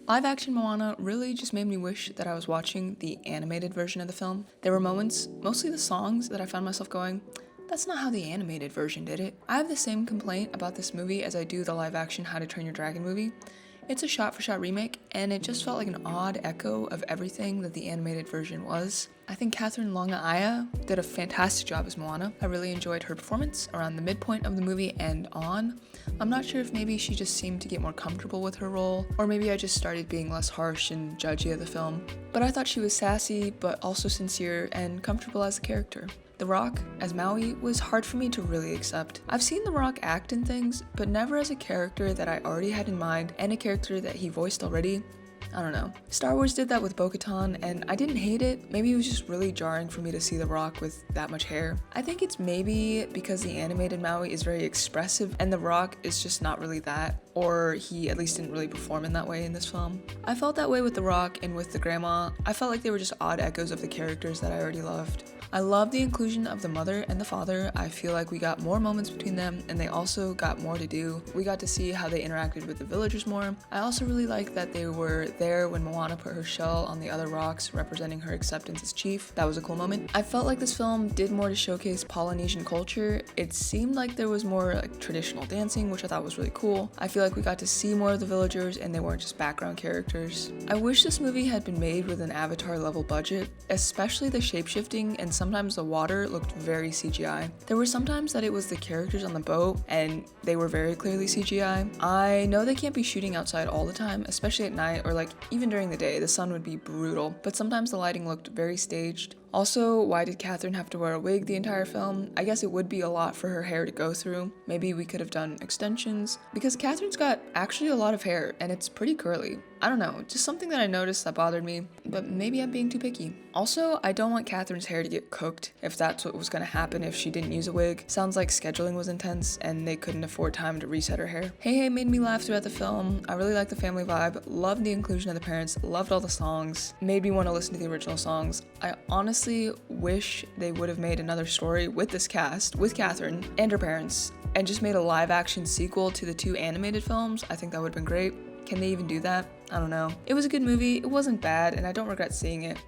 Live-Action Moana really just made me wish that I was watching the animated version of the film. There were moments, mostly the songs, that I found myself going, that's not how the animated version did it. I have the same complaint about this movie as I do the live-action How to Train Your Dragon movie. It's a shot-for-shot remake, and it just felt like an odd echo of everything that the animated version was. I think Catherine Longa-Aya did a fantastic job as Moana. I really enjoyed her performance around the midpoint of the movie and on. I'm not sure if maybe she just seemed to get more comfortable with her role, or maybe I just started being less harsh and judgy of the film. But I thought she was sassy, but also sincere and comfortable as a character. The Rock, as Maui, was hard for me to really accept. I've seen The Rock act in things, but never as a character that I already had in mind and a character that he voiced already. I don't know. Star Wars did that with Bo-Katan, and I didn't hate it. Maybe it was just really jarring for me to see The Rock with that much hair. I think it's maybe because the animated Maui is very expressive and The Rock is just not really that, or he at least didn't really perform in that way in this film. I felt that way with The Rock and with the grandma. I felt like they were just odd echoes of the characters that I already loved. I love the inclusion of the mother and the father. I feel like we got more moments between them and they also got more to do. We got to see how they interacted with the villagers more. I also really like that they were there when Moana put her shell on the other rocks, representing her acceptance as chief. That was a cool moment. I felt like this film did more to showcase Polynesian culture. It seemed like there was more like traditional dancing, which I thought was really cool. I feel like we got to see more of the villagers and they weren't just background characters. I wish this movie had been made with an Avatar level budget, especially the shapeshifting, and sometimes the water looked very CGI. There were sometimes that it was the characters on the boat and they were very clearly CGI. I know they can't be shooting outside all the time, especially at night or like even during the day. The sun would be brutal, but sometimes the lighting looked very staged. Also, why did Catherine have to wear a wig the entire film? I guess it would be a lot for her hair to go through. Maybe we could have done extensions, because Catherine's got actually a lot of hair and it's pretty curly. I don't know, just something that I noticed that bothered me, but maybe I'm being too picky. Also, I don't want Catherine's hair to get cooked if that's what was gonna happen if she didn't use a wig. Sounds like scheduling was intense and they couldn't afford time to reset her hair. Hey Hey made me laugh throughout the film. I really liked the family vibe, loved the inclusion of the parents, loved all the songs, made me want to listen to the original songs. I honestly wish they would have made another story with this cast, with Catherine and her parents, and just made a live action sequel to the two animated films. I think that would have been great. Can they even do that? I don't know. It was a good movie, it wasn't bad, and I don't regret seeing it.